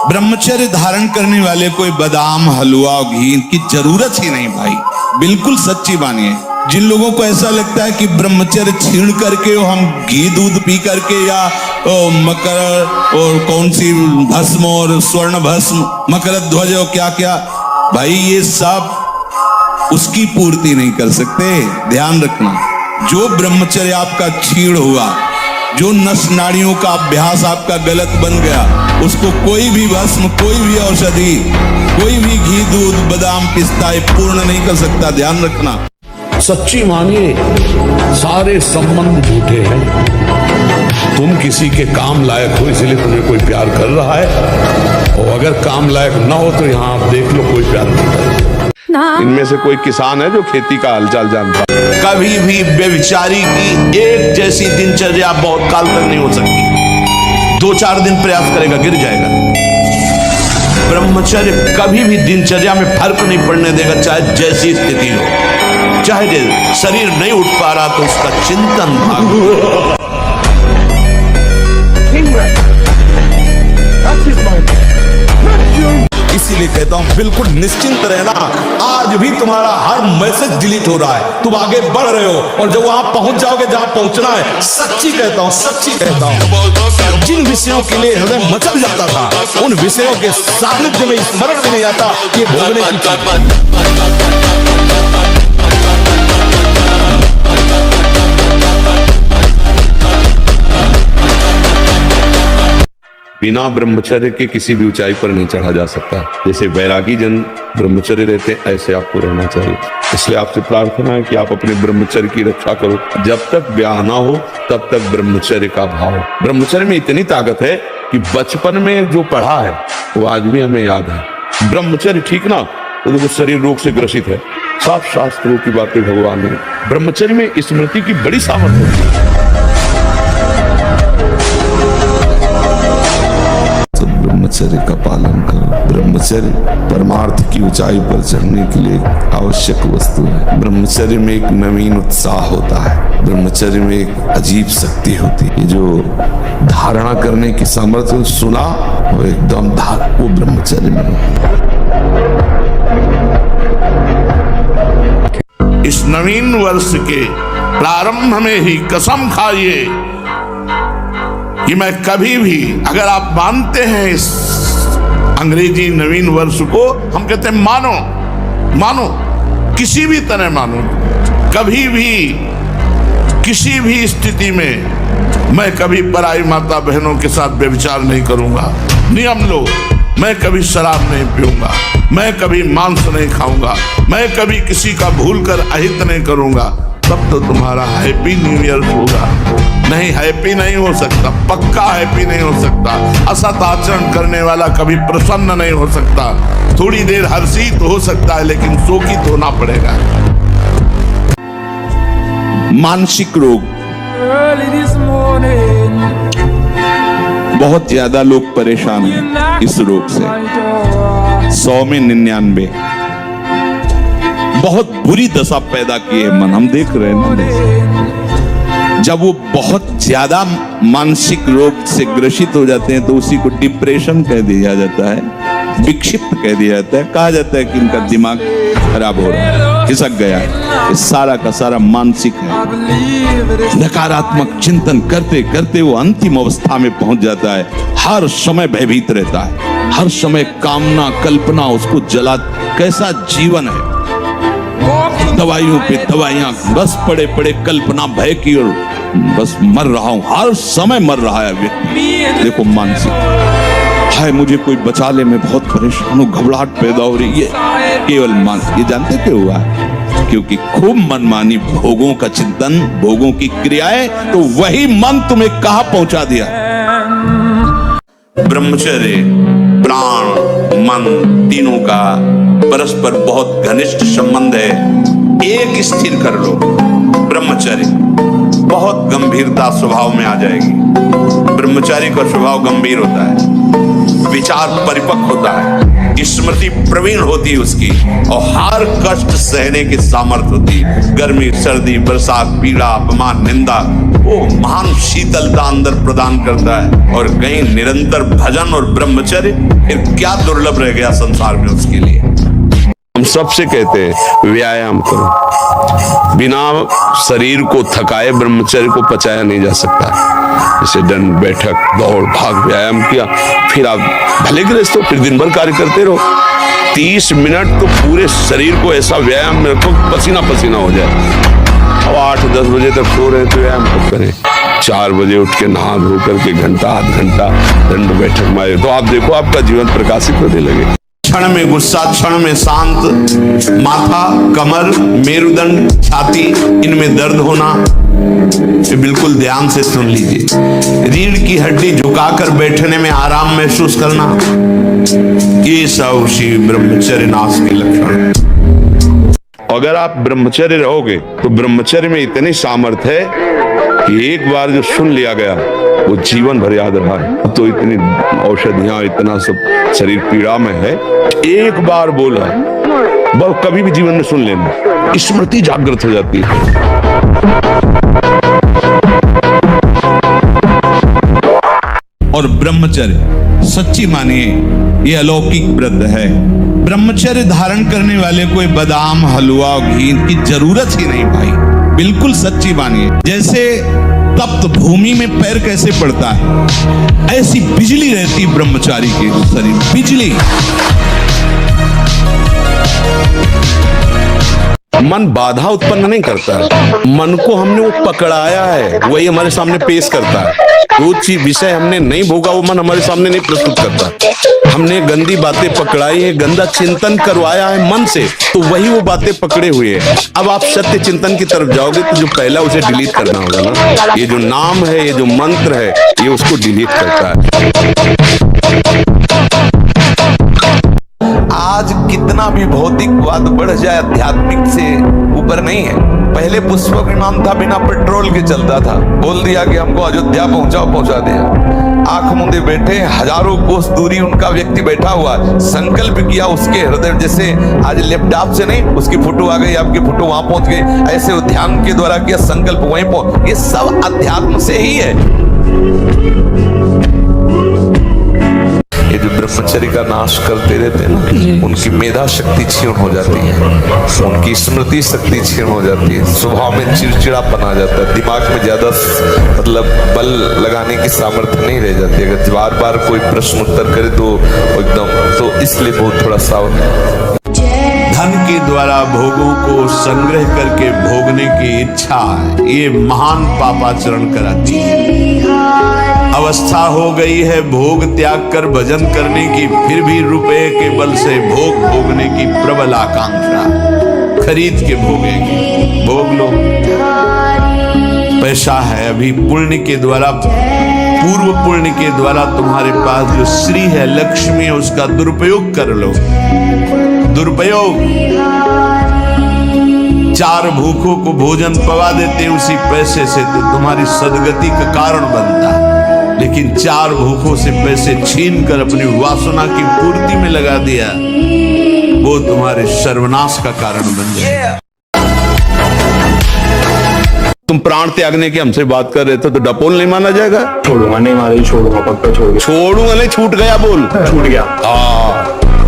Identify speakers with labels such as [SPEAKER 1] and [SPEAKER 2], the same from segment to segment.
[SPEAKER 1] ब्रह्मचर्य धारण करने वाले कोई बादाम हलवा और घी की जरूरत ही नहीं भाई, बिल्कुल सच्ची मानिए। जिन लोगों को ऐसा लगता है कि ब्रह्मचर्य छीण करके हम घी दूध पी करके या मकर और कौन सी भस्म और स्वर्ण भस्म मकर ध्वज और क्या क्या, भाई ये सब उसकी पूर्ति नहीं कर सकते। ध्यान रखना, जो ब्रह्मचर्य आपका छीण हुआ, जो नस नाड़ियों का अभ्यास आपका गलत बन गया, उसको कोई भी भस्म, कोई भी औषधि, कोई भी घी दूध बादाम पिस्ता पूर्ण नहीं कर सकता। ध्यान रखना।
[SPEAKER 2] सच्ची मानिए, सारे संबंध झूठे हैं। तुम किसी के काम लायक हो इसलिए तुम्हें कोई प्यार कर रहा है, और अगर काम लायक ना हो तो यहाँ आप देख लो कोई प्यार नहीं कर रहा।
[SPEAKER 3] इनमें से कोई किसान है जो खेती का हालचाल जानता है?
[SPEAKER 1] कभी भी व्यभिचारी की एक जैसी दिनचर्या बहुत काल तक नहीं हो सकती। 2-4 दिन प्रयास करेगा, गिर जाएगा। ब्रह्मचर्य कभी भी दिनचर्या में फर्क नहीं पड़ने देगा, चाहे जैसी स्थिति हो। चाहे शरीर नहीं उठ पा रहा तो उसका चिंतन भाग। इसीलिए कहता हूं बिल्कुल निश्चिंत रहना। आज भी तुम्हारा हर मैसेज डिलीट हो रहा है, तुम आगे बढ़ रहे हो, और जब वहां पहुंच जाओगे जहां पहुंचना है, सच्ची कहता हूं, सच्ची कहता हूं, जिन विषयों के लिए हृदय मचल जाता था, उन विषयों के सानिध्य में स्मरण भी नहीं आता कि भोगने की।
[SPEAKER 3] बिना ब्रह्मचर्य के किसी भी ऊंचाई पर नहीं चढ़ा जा सकता। जैसे वैरागी जन ब्रह्मचर्य रहते हैं, ऐसे आपको रहना चाहिए। इसलिए आपसे प्रार्थना है कि आप अपने ब्रह्मचर्य की रक्षा करो। जब तक ब्याह ना हो तब तक ब्रह्मचर्य का भाव। ब्रह्मचर्य में इतनी ताकत है कि बचपन में जो पढ़ा है वो आज भी हमें याद है। ब्रह्मचर्य ठीक ना तो देखो शरीर रोग से ग्रसित है, साफ शास्त्रों की बातें भगवान ने। ब्रह्मचर्य में स्मृति की बड़ी सामर्थ्य होती है।
[SPEAKER 1] ब्रह्मचर्य का पालन करो। ब्रह्मचर्य परमार्थ की ऊंचाई पर चढ़ने के लिए आवश्यक वस्तु है। ब्रह्मचर्य में एक नवीन उत्साह होता है, ब्रह्मचर्य में एक अजीब शक्ति होती है। जो धारणा करने की सामर्थ्य सुना वो एकदम वो ब्रह्मचर्य में। इस नवीन वर्ष के प्रारंभ में ही कसम खाइए कि मैं कभी भी, अगर आप मानते हैं इस अंग्रेजी नवीन वर्ष को, हम कहते हैं मानो, किसी भी तरह मानो, कभी भी किसी भी स्थिति में मैं कभी पराई माता बहनों के साथ व्यभिचार नहीं करूंगा। नियम लो, मैं कभी शराब नहीं पीऊंगा, मैं कभी मांस नहीं खाऊंगा, मैं कभी किसी का भूल कर अहित नहीं करूंगा। तब तो तुम्हारा हैप्पी न्यू ईयर होगा। नहीं, हैप्पी नहीं हो सकता, पक्का हैप्पी नहीं हो सकता। असत आचरण करने वाला कभी प्रसन्न नहीं हो सकता। थोड़ी देर हर्षित हो सकता है लेकिन शोकित होना पड़ेगा। मानसिक रोग, बहुत ज्यादा लोग परेशान हैं इस रोग से। 100 में 99 बहुत बुरी दशा पैदा की है मन, हम देख रहे हैं ना। जब वो बहुत ज्यादा मानसिक रोग से ग्रसित हो जाते हैं तो उसी को डिप्रेशन कह दिया जाता है, विक्षिप्त कह दिया जाता है। कहा जाता है कि इनका दिमाग खराब हो रहा है, खिसक गया है। ये सारा का सारा मानसिक है। नकारात्मक चिंतन करते करते वो अंतिम अवस्था में पहुंच जाता है। हर समय भयभीत रहता है, हर समय कामना कल्पना उसको जला। कैसा जीवन है, दवाइयों पे दवाइयां, बस पड़े पड़े कल्पना भय की, और बस मर रहा हूं, हर समय मर रहा है व्यक्ति। देखो मानसिक है, मुझे कोई बचा ले, मैं बहुत परेशान हूं, घबराहट पैदा हो रही है। केवल मानसिक। ये जानते क्यों हुआ है? क्योंकि खूब मनमानी भोगों का चिंतन, भोगों की क्रियाएं, तो वही मन तुम्हें कहां पहुंचा दिया। ब्रह्मचर्य प्राण मन तीनों का परस्पर बहुत घनिष्ठ संबंध है। एक स्थिर कर लो ब्रह्मचर्य। बहुत गंभीरता स्वभाव में आ जाएगी। ब्रह्मचारी का स्वभाव गंभीर होता है, विचार परिपक्व होता है, स्मृति प्रवीण होती है उसकी, और हर कष्ट सहने की सामर्थ्य होती है। गर्मी, सर्दी, बरसात, पीड़ा, अपमान, निंदा, वो महान शीतलता अंदर प्रदान करता है। और कहीं निरंतर भजन और ब्रह्मचर्य, फिर क्या दुर्लभ रह गया संसार में उसके लिए।
[SPEAKER 3] हम सबसे कहते हैं व्यायाम करो। बिना शरीर को थकाए ब्रह्मचर्य को पचाया नहीं जा सकता। जैसे दंड बैठक, दौड़, भाग, व्यायाम किया, फिर आप भले गृहस्थ हो, फिर दिन भर कार्य करते रहो। 30 मिनट तो पूरे शरीर को ऐसा व्यायाम में रखो पसीना पसीना हो जाए। अब 8-10 बजे तक सो रहे तो व्यायाम कब करें? 4 बजे उठ के नहा धो करके घंटा आध घंटा दंड बैठक मारे तो आप देखो आपका जीवन प्रकाशित होने लगे।
[SPEAKER 1] क्षण में गुस्सा, क्षण में शांत, माथा, कमर, मेरुदंड, छाती, इनमें दर्द होना, ये बिल्कुल ध्यान से सुन लीजिए। रीढ़ की हड्डी झुकाकर बैठने में आराम महसूस करना, ये सब उसी ब्रह्मचर्य नाश के लक्षण।
[SPEAKER 3] अगर आप ब्रह्मचर्य रहोगे तो ब्रह्मचर्य में इतनी सामर्थ्य है कि एक बार जो सुन लिया गया वो जीवन भर याद रहा है। अब तो इतनी औषधियां, इतना सब शरीर पीड़ा में है, एक बार बोला बस कभी भी जीवन में सुन लेना, स्मृति जागृत हो जाती है।
[SPEAKER 1] और ब्रह्मचर्य सच्ची मानिए ये अलौकिक व्रत है। ब्रह्मचर्य धारण करने वाले कोई बादाम, हलवा, घी की जरूरत ही नहीं भाई, बिल्कुल सच्ची मानिए। जैसे तप्त भूमि में पैर कैसे पड़ता है, ऐसी बिजली रहती ब्रह्मचारी के शरीर, बिजली।
[SPEAKER 3] मन बाधा उत्पन्न नहीं करता है, मन को हमने वो पकड़ाया है, वही हमारे सामने पेश करता है। जो चीज विषय हमने नहीं भोगा वो मन हमारे सामने नहीं प्रस्तुत करता। हमने गंदी बातें पकड़ाई है, गंदा चिंतन करवाया है मन से, तो वही वो बातें पकड़े हुए हैं। अब आप सत्य चिंतन की तरफ जाओगे तो जो पहला उसे डिलीट करना होगा ना, ये जो नाम है, ये जो मंत्र है, ये उसको डिलीट करता है।
[SPEAKER 1] आज कितना भी भौतिकवाद बढ़ जाए, आध्यात्मिक से ऊपर नहीं है। पहले पुष्पक विमान था, बिना पेट्रोल के चलता था, बोल दिया कि हमको अयोध्या पहुंचाओ, पहुंचा दिया। आंख मूंदे बैठे, हजारों कोस दूरी उनका व्यक्ति बैठा हुआ, संकल्प किया उसके हृदय, जैसे आज लैपटॉप से नहीं, उसकी फोटो आ गई, आपकी फोटो वहां पहुंच गई, ऐसे वो ध्यान के द्वारा किया, संकल्प वहीं पहुंच। ये सब अध्यात्म से ही है। ये जो ब्रह्मचर्य का नाश करते रहते हैं ना, उनकी मेधा शक्ति क्षीण हो जाती है, उनकी स्मृति शक्ति क्षीण हो जाती है, स्वभाव में चिड़चिड़ापन आ जाता है, दिमाग में ज्यादा मतलब बल लगाने की सामर्थ्य नहीं रह जाती। अगर बार बार कोई प्रश्न उत्तर करे तो एकदम, तो इसलिए बहुत थोड़ा सावधान। धन के द्वारा भोगों को संग्रह करके भोगने की इच्छा, ये महान पापाचरण कराती है। अवस्था हो गई है भोग त्याग कर भजन करने की, फिर भी रुपए के बल से भोग भोगने की प्रबल आकांक्षा, खरीद के भोगेंगे, भोग लो। पैसा है अभी, पुण्य के द्वारा, पूर्व पुण्य के द्वारा तुम्हारे पास जो श्री है, लक्ष्मी है, उसका दुरुपयोग कर लो। दुरुपयोग, 4 भूखों को भोजन पवा देते हैं उसी पैसे से, तो तुम्हारी सदगति का कारण बनता है। लेकिन 4 भूखों से पैसे छीन कर अपनी वासना की पूर्ति में लगा दिया, वो तुम्हारे सर्वनाश का कारण बन जाए।
[SPEAKER 3] तुम प्राण त्यागने की हमसे बात कर रहे थे तो डपोल नहीं माना जाएगा?
[SPEAKER 4] छोड़ूंगा नहीं, मारे छोड़ूंगा, पक्का छोड़ूंगा।
[SPEAKER 3] छोड़ूंगा नहीं, छूट गया बोल,
[SPEAKER 4] छूट गया।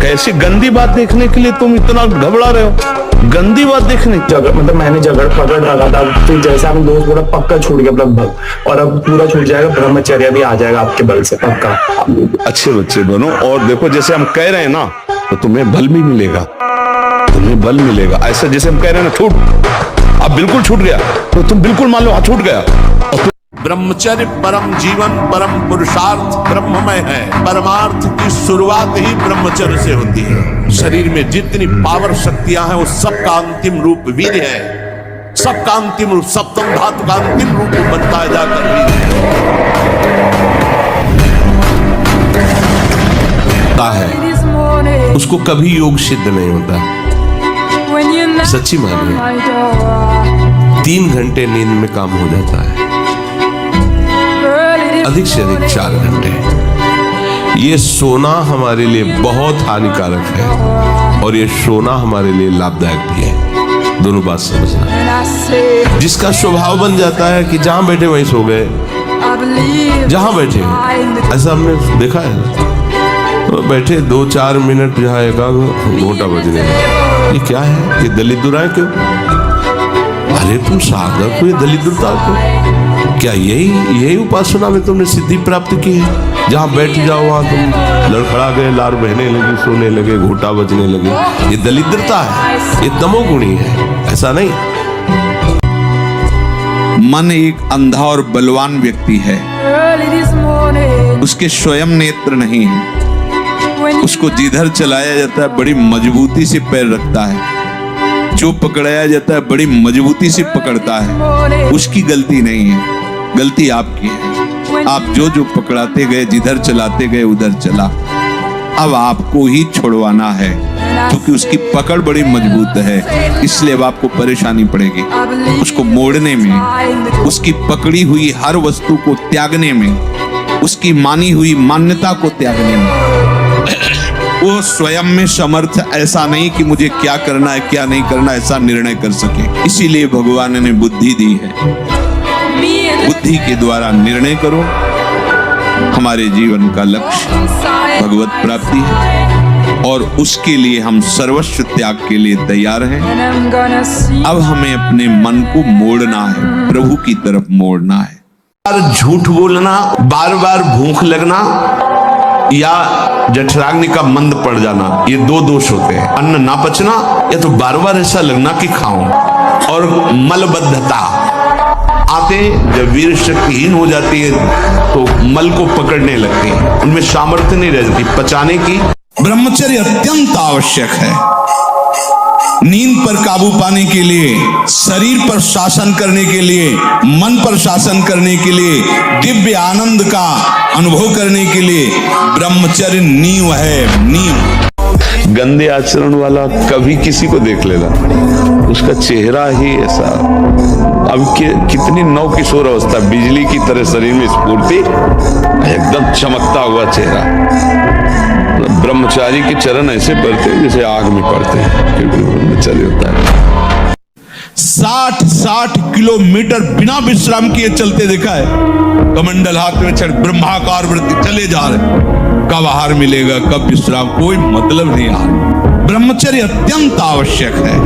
[SPEAKER 3] कैसी गंदी बात देखने के लिए तुम इतना घबरा रहे हो? गंदी बात देखने,
[SPEAKER 4] मतलब मैंने झगड़ पकड़ रखा था, फिर जैसे हम दोस्त बोला पक्का छूट गया लगभग, और अब पूरा छूट जाएगा, ब्रह्मचर्य भी आ जाएगा आपके बल से, पक्का।
[SPEAKER 3] अच्छे बच्चे बनो, और देखो जैसे हम कह रहे हैं ना, तो तुम्हें बल भी मिलेगा, तुम्हें बल मिलेगा। ऐसा जैसे हम कह रहे हैं ना, छूट, अब बिल्कुल छूट गया, तो तुम बिल्कुल मान लो हाँ छूट गया।
[SPEAKER 1] ब्रह्मचर्य परम जीवन, परम पुरुषार्थ ब्रह्ममय है। परमार्थ की शुरुआत ही ब्रह्मचर्य से होती है। शरीर में जितनी पावर शक्तियां हैं, वो सबका अंतिम रूप वीर्य है। सबका अंतिम रूप, सप्तम धातु का अंतिम रूप बनता है जाकर है, उसको कभी योग सिद्ध नहीं होता। सच्ची मानिए।
[SPEAKER 5] 3 घंटे नींद में काम हो जाता है, अधिक से अधिक 4 घंटे। ये सोना हमारे लिए बहुत हानिकारक है और ये सोना हमारे लिए लाभदायक भी है। दोनों बात समझना। जिसका स्वभाव बन जाता है कि जहां बैठे वहीं सो गए, जहां बैठे, ऐसा हमने देखा है। तो बैठे 2-4 मिनट जहाँ एकाग घोटा बजने लगा। ये क्या है? ये दलित दुराए क्यों? अरे तुम साधक हो, ये दलित दुरता क्यों? क्या यही उपासना में तुमने सिद्धि प्राप्त की है? जहाँ बैठ जाओ वहां तुम लड़खड़ा गए, लार बहने लगी, सोने लगे, घोटा बजने लगे। ये दलिद्रता है, ये तमोगुणी है, ऐसा नहीं।
[SPEAKER 1] मन एक अंधा और बलवान व्यक्ति है, उसके स्वयं नेत्र नहीं है। उसको जिधर चलाया जाता है बड़ी मजबूती से पैर रखता है, जो पकड़ाया जाता है बड़ी मजबूती से पकड़ता है। उसकी गलती नहीं है, गलती आपकी है। आप जो पकड़ाते गए, जिधर चलाते गए उधर चला। अब आपको ही छुड़वाना है, क्योंकि उसकी पकड़ बड़ी मजबूत है, इसलिए अब आपको परेशानी पड़ेगी उसको मोड़ने में, उसकी पकड़ी हुई हर वस्तु को त्यागने में, उसकी मानी हुई मान्यता को त्यागने में। वो स्वयं में समर्थ ऐसा नहीं कि मुझे क्या करना है क्या नहीं करना ऐसा निर्णय कर सके। इसीलिए भगवान ने बुद्धि दी है। बुद्धि के द्वारा निर्णय करो। हमारे जीवन का लक्ष्य भगवत प्राप्ति है और उसके लिए हम सर्वस्व त्याग के लिए तैयार हैं। अब हमें अपने मन को मोड़ना है, प्रभु की तरफ मोड़ना है।
[SPEAKER 3] बार झूठ बोलना, बार बार भूख लगना या जठराग्नि का मंद पड़ जाना, ये 2 दोष होते हैं। अन्न ना पचना या तो बार बार ऐसा लगना कि खाऊं, और मलबद्धता आते जब वीर शक्तिहीन हो जाती है तो मल को पकड़ने लगती है, उनमें सामर्थ्य नहीं रह जाती पचाने की।
[SPEAKER 1] ब्रह्मचर्य अत्यंत आवश्यक है। नींद पर काबू पाने के लिए, शरीर पर शासन करने के लिए, मन पर शासन करने के लिए, दिव्य आनंद का अनुभव करने के लिए ब्रह्मचर्य नींव है, नींव।
[SPEAKER 3] गंदे आचरण वाला कभी किसी को देख लेना, उसका चेहरा ही ऐसा। अब कितनी नव किशोर अवस्था, बिजली की तरह शरीर में स्फूर्ति, एकदम चमकता हुआ चेहरा। ब्रह्मचारी के चरण ऐसे पड़ते हैं जैसे आग में पड़ते हैं, क्योंकि ब्रह्मचारी होता है।
[SPEAKER 1] 60 किलोमीटर बिना विश्राम किए चलते देखा है। कमंडल हाथ में चढ़ ब्रह्माकार वृत्ति चले जा रहे। कब आहार मिलेगा, कब विश्राम, कोई मतलब नहीं। ब्रह्मचर्य अत्यंत आवश्यक है।